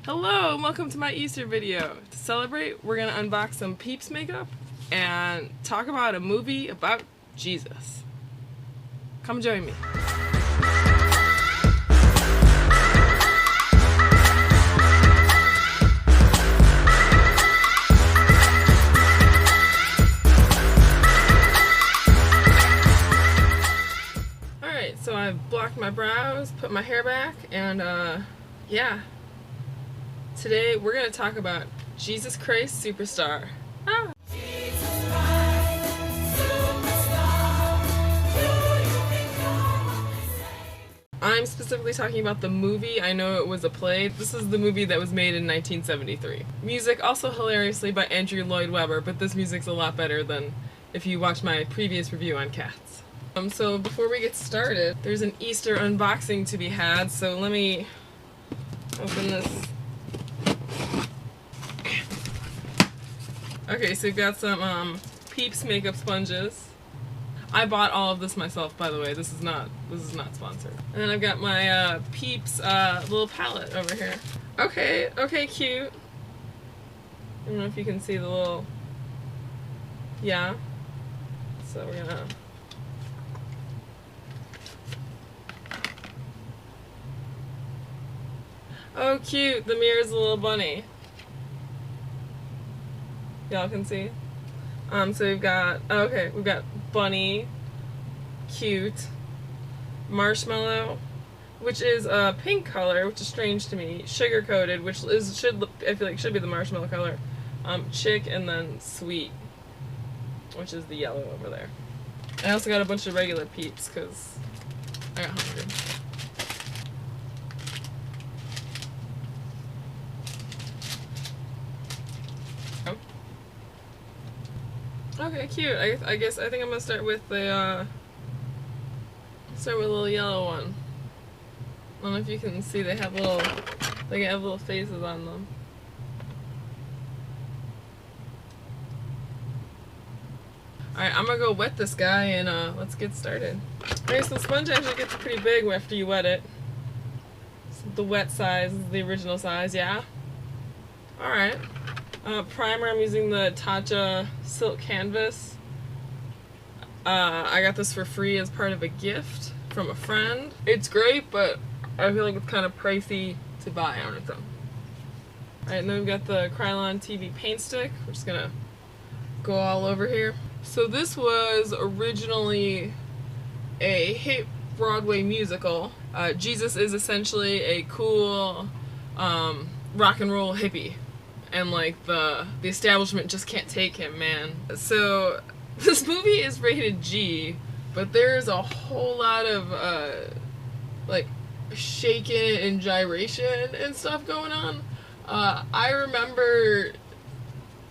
Hello and welcome to my Easter video. To celebrate, we're going to unbox some Peeps makeup and talk about a movie about Jesus. Come join me. Alright, so I've blocked my brows, put my hair back, and yeah. Today we're going to talk about Jesus Christ Superstar. Ah. Jesus Christ, Superstar, do you think I'm specifically talking about the movie. I know it was a play. This is the movie that was made in 1973. Music also hilariously by Andrew Lloyd Webber, but this music's a lot better than if you watch my previous review on Cats. So before we get started, there's an Easter unboxing to be had, so let me open this. Okay, so we've got some Peeps makeup sponges. I bought all of this myself, by the way. This is not sponsored. And then I've got my Peeps little palette over here. Okay, cute. I don't know if you can see the little, yeah. So we're gonna. Oh, cute! The mirror's a little bunny. Y'all can see. So we've got, we've got bunny, cute, marshmallow, which is a pink color, which is strange to me, sugar coated, which is I feel like should be the marshmallow color, chick, and then sweet, which is the yellow over there. I also got a bunch of regular Peeps because I got hungry. Okay, cute. I think I'm gonna start with the a little yellow one. I don't know if you can see they have little faces on them. Alright, I'm gonna go wet this guy and let's get started. Alright, so the sponge actually gets pretty big after you wet it. So the wet size is the original size, yeah? Alright. Primer, I'm using the Tatcha Silk Canvas. I got this for free as part of a gift from a friend. It's great, but I feel like it's kind of pricey to buy on its own. Alright, and then we've got the Krylon TV paint stick. We're just gonna go all over here. So this was originally a hit Broadway musical. Jesus is essentially a cool rock and roll hippie. And like the establishment just can't take him, man. So this movie is rated G, but there's a whole lot of like shaking and gyration and stuff going on. I remember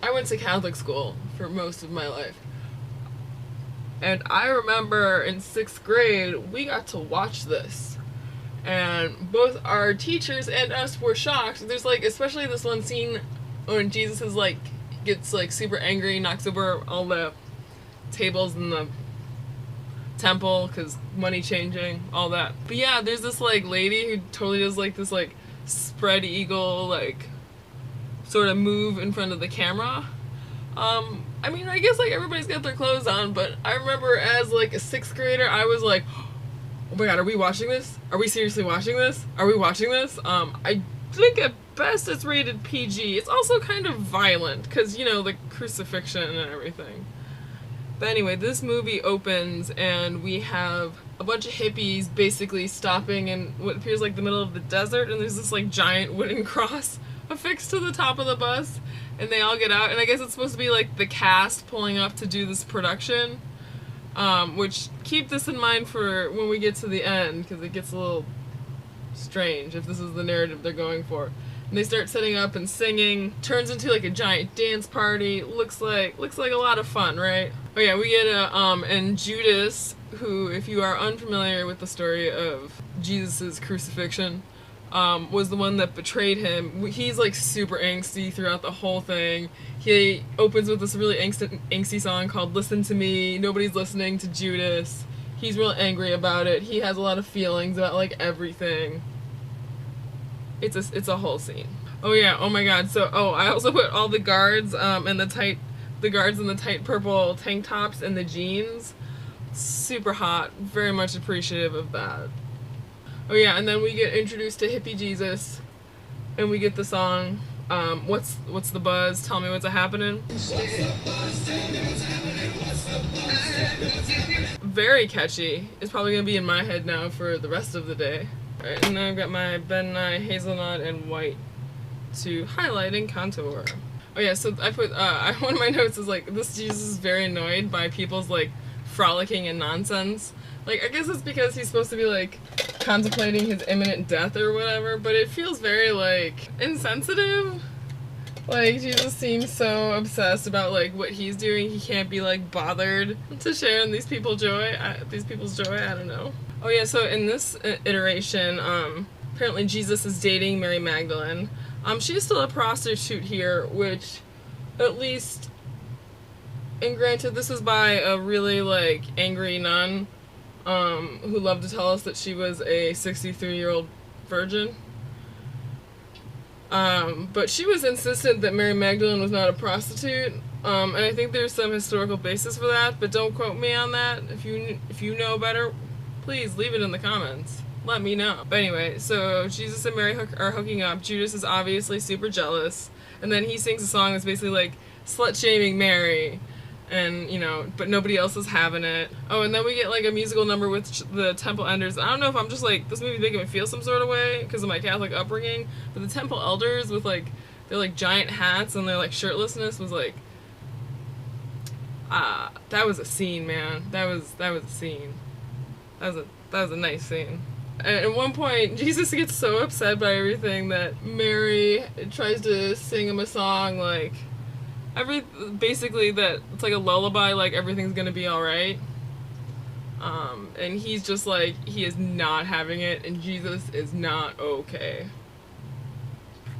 I went to Catholic school for most of my life, and I remember in 6th grade we got to watch this, and both our teachers and us were shocked. There's like, especially this one scene when Jesus is like, gets like super angry, knocks over all the tables in the temple because money changing, all that. But yeah, there's this like lady who totally does like this like spread eagle like sort of move in front of the camera. I mean, I guess like everybody's got their clothes on, but I remember as like a 6th grader, I was like, oh my god, are we watching this? Are we seriously watching this? Are we watching this? I think at best it's rated PG. It's also kind of violent because, you know, the crucifixion and everything. But anyway, this movie opens and we have a bunch of hippies basically stopping in what appears like the middle of the desert, and there's this like giant wooden cross affixed to the top of the bus, and they all get out, and I guess it's supposed to be like the cast pulling up to do this production, which keep this in mind for when we get to the end because it gets a little strange if this is the narrative they're going for. And they start setting up and singing, turns into like a giant dance party. Looks like a lot of fun, right? Oh yeah, we get and Judas, who, if you are unfamiliar with the story of Jesus' crucifixion, was the one that betrayed him. He's like super angsty throughout the whole thing. He opens with this really angsty song called "Listen to Me." Nobody's listening to Judas. He's real angry about it. He has a lot of feelings about like everything. It's a whole scene. Oh yeah, oh my god. So I also put all the guards and the guards in the tight purple tank tops and the jeans. Super hot. Very much appreciative of that. Oh yeah, and then we get introduced to Hippie Jesus, and we get the song, what's the buzz? Tell me what's a happening. Very catchy. It's probably gonna be in my head now for the rest of the day. Alright, and then I've got my Ben Nye hazelnut and white to highlight and contour. Oh yeah, so I put one of my notes is like, this Jesus is very annoyed by people's like frolicking and nonsense. Like, I guess it's because he's supposed to be like contemplating his imminent death or whatever, but it feels very like insensitive. Like, Jesus seems so obsessed about like what he's doing, he can't be like bothered to share in these people's joy. I don't know. Oh yeah, so in this iteration, apparently Jesus is dating Mary Magdalene. She's still a prostitute here, which, at least, and granted, this is by a really like angry nun, who loved to tell us that she was a 63-year-old virgin. But she was insistent that Mary Magdalene was not a prostitute, and I think there's some historical basis for that, but don't quote me on that. If you know better, please leave it in the comments. Let me know. But anyway, so Jesus and Mary are hooking up. Judas is obviously super jealous, and then he sings a song that's basically like slut-shaming Mary, and you know, but nobody else is having it. Oh, and then we get like a musical number with the Temple Elders. I don't know if I'm just like, this movie making me feel some sort of way because of my Catholic upbringing, but the Temple Elders with like their like giant hats and their like shirtlessness was like, that was a scene, man. That was a scene. That was a nice scene. And at one point, Jesus gets so upset by everything that Mary tries to sing him a song like basically that it's like a lullaby, like everything's gonna be alright. And he's just like, he is not having it, and Jesus is not okay.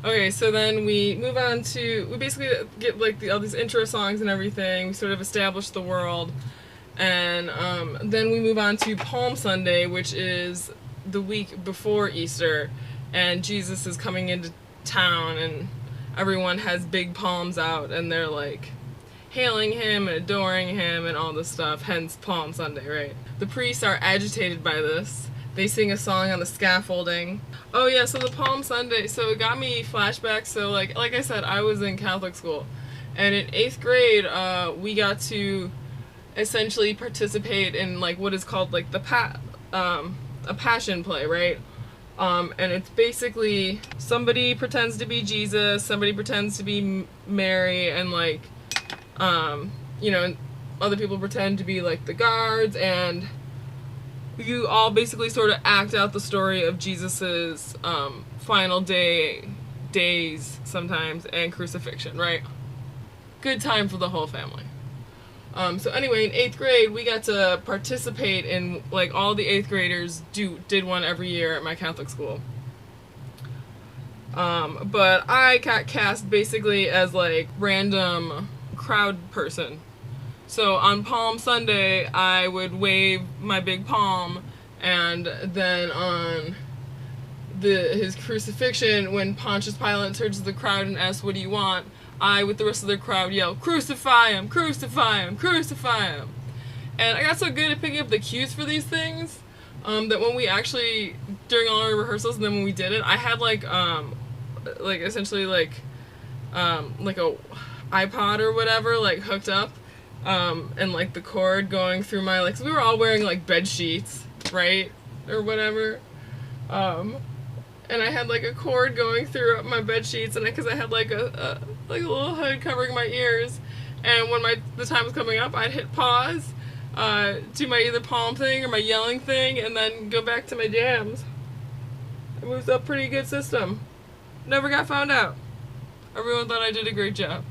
Okay, so then we move on to, we basically get like all these intro songs and everything. We sort of establish the world, and then we move on to Palm Sunday, which is the week before Easter, and Jesus is coming into town, and everyone has big palms out, and they're like hailing him and adoring him and all this stuff, hence Palm Sunday, right? The priests are agitated by this. They sing a song on the scaffolding. Oh yeah, so the Palm Sunday, so it got me flashbacks. So like I said, I was in Catholic school, and in 8th grade, we got to essentially participate in like what is called like a passion play, right? And it's basically somebody pretends to be Jesus, somebody pretends to be Mary, and like, you know, other people pretend to be like the guards, and you all basically sort of act out the story of Jesus's final days sometimes, and crucifixion, right? Good time for the whole family. So anyway, in 8th grade, we got to participate in, like, all the 8th graders did one every year at my Catholic school. But I got cast basically as, like, random crowd person. So on Palm Sunday, I would wave my big palm, and then on his crucifixion, when Pontius Pilate turns to the crowd and asks, "What do you want?" I, with the rest of the crowd, yell, "Crucify him! Crucify him! Crucify him!" And I got so good at picking up the cues for these things, that when we actually, during all our rehearsals, and then when we did it, I had like essentially like a iPod or whatever, like hooked up, and like the cord going through my, like, so we were all wearing like bed sheets, right, or whatever, and I had like a cord going through my bed sheets, and because I had like a little hood covering my ears, and when the time was coming up, I'd hit pause, do my either palm thing or my yelling thing, and then go back to my jams. It was a pretty good system. Never got found out. Everyone thought I did a great job.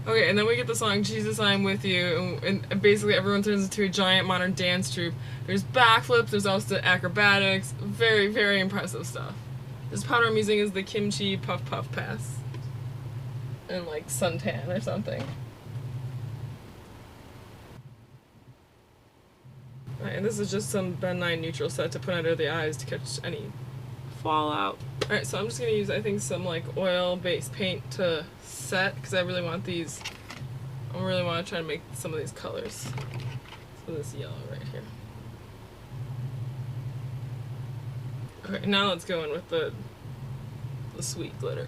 Okay, and then we get the song "Jesus, I'm With You," and basically everyone turns into a giant modern dance troupe. There's backflips, there's also acrobatics, very, very impressive stuff. This powder I'm using is the Kimchi Puff Puff Pass, and like suntan or something. Right, and this is just some Ben Nye neutral set to put under the eyes to catch any fall out. Alright, so I'm just gonna use, I think, some like oil-based paint to set, because I really want these, I really want to try to make some of these colors. So this yellow right here. Okay, now let's go in with the sweet glitter.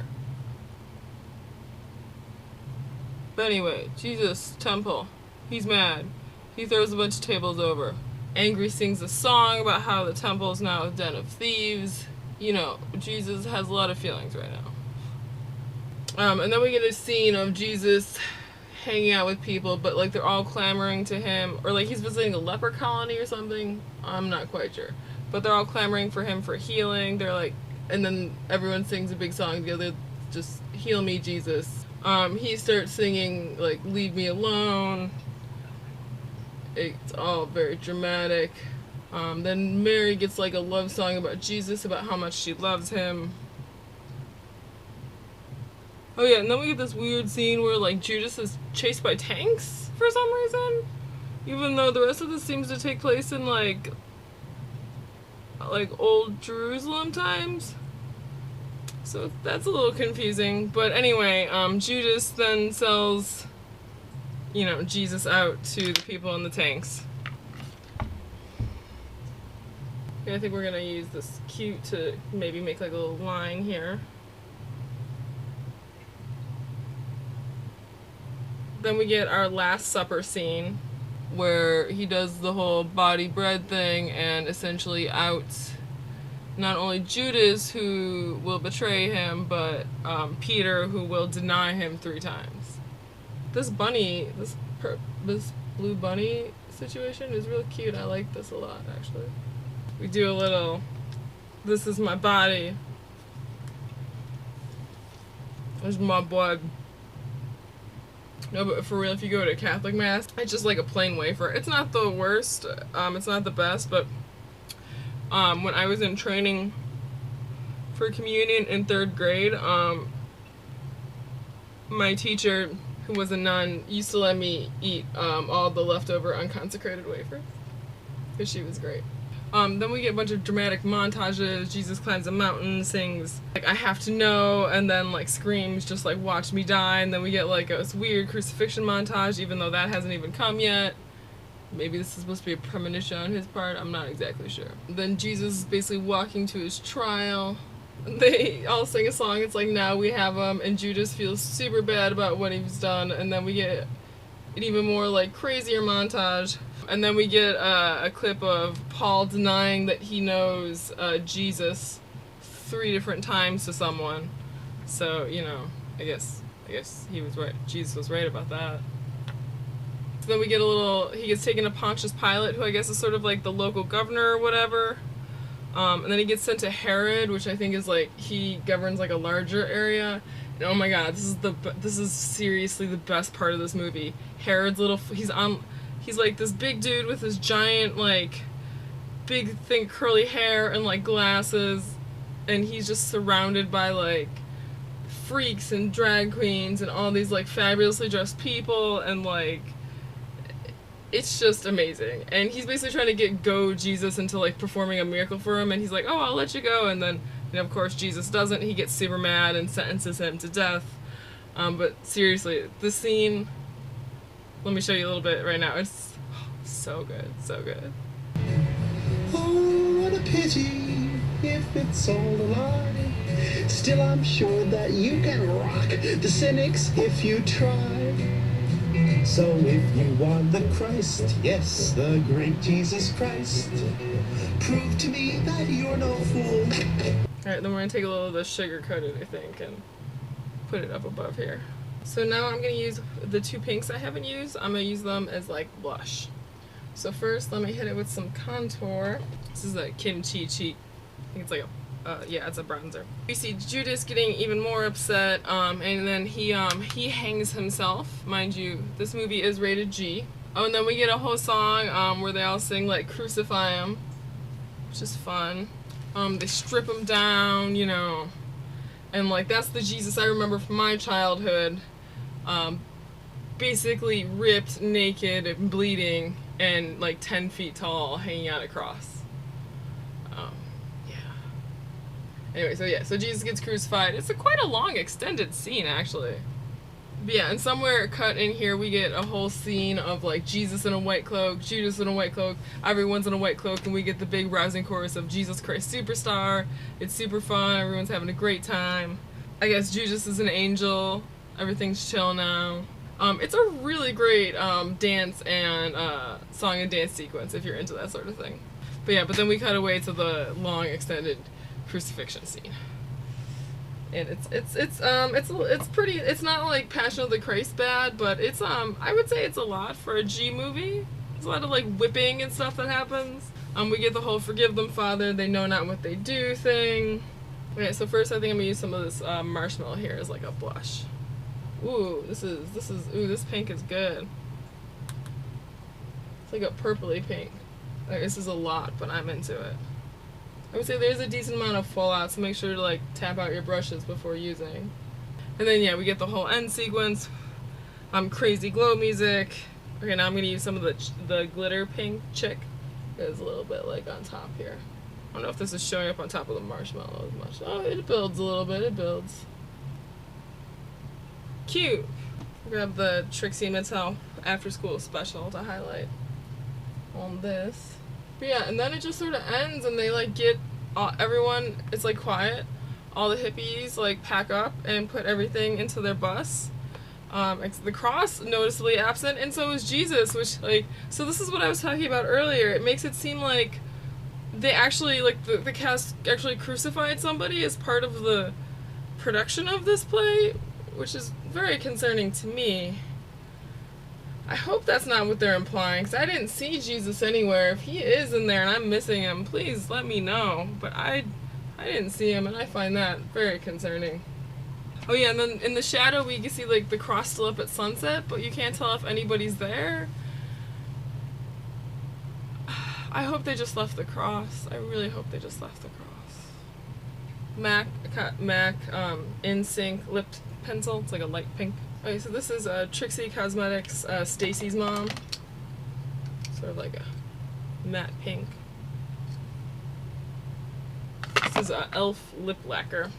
But anyway, Jesus, temple. He's mad. He throws a bunch of tables over. Angry sings a song about how the temple is now a den of thieves. You know, Jesus has a lot of feelings right now. And then we get a scene of Jesus hanging out with people, but like they're all clamoring to him, or like he's visiting a leper colony or something. I'm not quite sure. But they're all clamoring for him for healing. They're like, and then everyone sings a big song together, just heal me, Jesus. He starts singing like leave me alone. It's all very dramatic. Then Mary gets like a love song about Jesus, about how much she loves him. Oh yeah, and then we get this weird scene where like Judas is chased by tanks for some reason, even though the rest of this seems to take place in like old Jerusalem times. So that's a little confusing. But anyway, Judas then sells, you know, Jesus out to the people in the tanks. Okay, I think we're gonna use this cute to maybe make like a little line here. Then we get our Last Supper scene where he does the whole body bread thing and essentially outs not only Judas, who will betray him, but Peter, who will deny him 3 times. This bunny, this blue bunny situation is really cute. I like this a lot, actually. We do a little, this is my body. This is my blood. No, but for real, if you go to a Catholic Mass, it's just like a plain wafer. It's not the worst, it's not the best, but when I was in training for communion in 3rd grade, my teacher, who was a nun, used to let me eat all the leftover unconsecrated wafers, because she was great. Then we get a bunch of dramatic montages. Jesus climbs a mountain, sings like I have to know, and then like screams just like watch me die, and then we get like a weird crucifixion montage, even though that hasn't even come yet. Maybe this is supposed to be a premonition on his part, I'm not exactly sure. Then Jesus is basically walking to his trial. They all sing a song, it's like now we have him, and Judas feels super bad about what he's done, and then we get an even more like crazier montage. And then we get a clip of Paul denying that he knows Jesus 3 different times to someone. So, you know, I guess he was right. Jesus was right about that. So then we get he gets taken to Pontius Pilate, who I guess is sort of like the local governor or whatever. And then he gets sent to Herod, which I think is like, he governs like a larger area. And oh my god, this is seriously the best part of this movie. Herod's he's like this big dude with his giant, like, big, thick, curly hair and, like, glasses, and he's just surrounded by, like, freaks and drag queens and all these, like, fabulously dressed people, and, like, it's just amazing. And he's basically trying to get Jesus into, like, performing a miracle for him, and he's like, oh, I'll let you go, and then, you know, of course, Jesus doesn't. He gets super mad and sentences him to death. But seriously, this scene, let me show you a little bit right now. It's so good, so good. Oh, what a pity if it's all a lie. Still, I'm sure that you can rock the cynics if you try. So if you are the Christ, yes, the great Jesus Christ, prove to me that you're no fool. Alright, then we're gonna take a little of the sugar coated, I think, and put it up above here. So now I'm going to use the 2 pinks I haven't used. I'm going to use them as like blush. So first let me hit it with some contour. This is a kimchi cheek. I think it's like yeah, it's a bronzer. You see Judas getting even more upset, and then he hangs himself. Mind you, this movie is rated G. Oh, and then we get a whole song where they all sing like Crucify Him, which is fun. They strip him down, you know, and like that's the Jesus I remember from my childhood. Basically ripped, naked, and bleeding, and like 10 feet tall, hanging out across. Yeah. Anyway, so yeah, so Jesus gets crucified. It's quite a long, extended scene, actually. But yeah, and somewhere cut in here, we get a whole scene of like Jesus in a white cloak, Judas in a white cloak, everyone's in a white cloak, and we get the big rousing chorus of Jesus Christ Superstar. It's super fun, everyone's having a great time. I guess Judas is an angel, everything's chill now. It's a really great dance and song and dance sequence if you're into that sort of thing. But yeah, but then we cut away to the long extended crucifixion scene. And it's pretty. It's not like Passion of the Christ bad, but it's I would say it's a lot for a G movie. There's a lot of like whipping and stuff that happens. We get the whole "Forgive them, Father, they know not what they do" thing. Okay, so first I think I'm gonna use some of this marshmallow here as like a blush. Ooh, this pink is good. It's like a purpley pink. Like, this is a lot, but I'm into it. I would say there's a decent amount of fallout, so make sure to like tap out your brushes before using. And then yeah, we get the whole end sequence. Crazy glow music. Okay, now I'm gonna use some of the glitter pink chick. There's a little bit like on top here. I don't know if this is showing up on top of the marshmallow as much. Oh, it builds a little bit. It builds. Cute. Grab the Trixie Mattel After School Special to highlight on this. But yeah, and then it just sort of ends, and they like get everyone. It's like quiet. All the hippies like pack up and put everything into their bus. The cross noticeably absent, and so is Jesus. Which like, so this is what I was talking about earlier. It makes it seem like they actually like the cast actually crucified somebody as part of the production of this play, which is very concerning to me. I hope that's not what they're implying, because I didn't see Jesus anywhere. If he is in there and I'm missing him, please let me know. But I didn't see him, and I find that very concerning. Oh yeah, and then in the shadow we can see like the cross still up at sunset, but you can't tell if anybody's there. I hope they just left the cross. I really hope they just left the cross. MAC In Sync lip pencil. It's like a light pink. Okay, so this is Trixie Cosmetics, Stacy's mom. Sort of like a matte pink. This is e.l.f. lip lacquer,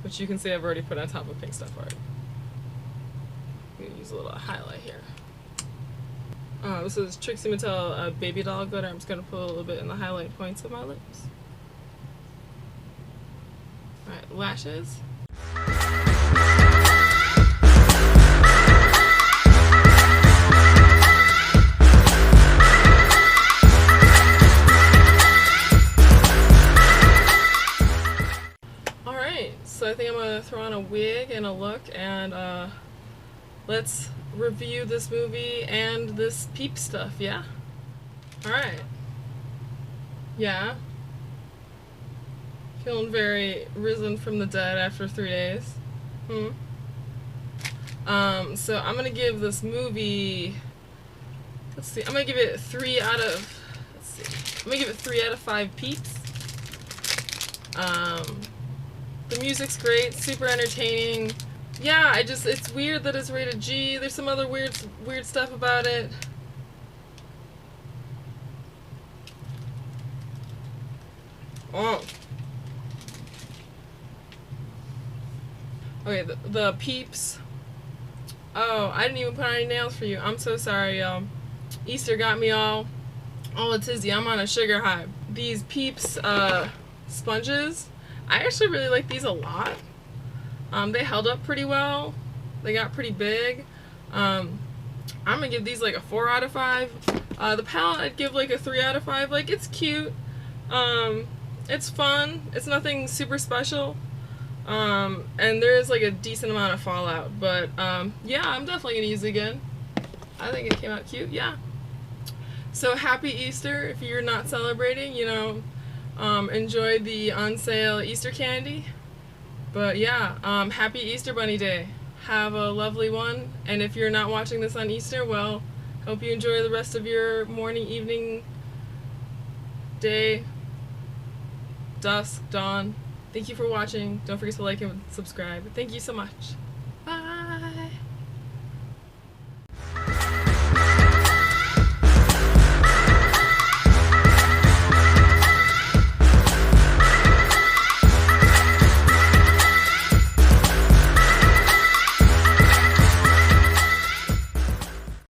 which you can see I've already put on top of pink stuff already. I'm gonna use a little highlight here. This is Trixie Mattel baby doll glitter. I'm just gonna put a little bit in the highlight points of my lips. Alright, lashes. So I think I'm going to throw on a wig and a look, and let's review this movie and this Peeps stuff, yeah? Alright. Yeah. Feeling very risen from the dead after 3 days. So I'm going to give this movie, let's see, I'm going to give it 3 out of, let's see, I'm going to give it 3 out of 5 Peeps. The music's great, super entertaining. Yeah, it's weird that it's rated G. There's some other weird stuff about it. Oh. Okay, the Peeps. Oh, I didn't even put on any nails for you. I'm so sorry, y'all. Easter got me all a tizzy. I'm on a sugar high. These Peeps sponges, I actually really like these a lot. They held up pretty well. They got pretty big. I'm gonna give these like a 4 out of 5. The palette I'd give like a 3 out of 5. Like, it's cute. It's fun. It's nothing super special. And there is like a decent amount of fallout. But yeah, I'm definitely gonna use it again. I think it came out cute. Yeah. So happy Easter if you're not celebrating. You know, enjoy the on sale Easter candy. But yeah, happy Easter Bunny Day. Have a lovely one. And if you're not watching this on Easter, well, hope you enjoy the rest of your morning, evening, day, dusk, dawn. Thank you for watching. Don't forget to like and subscribe. Thank you so much.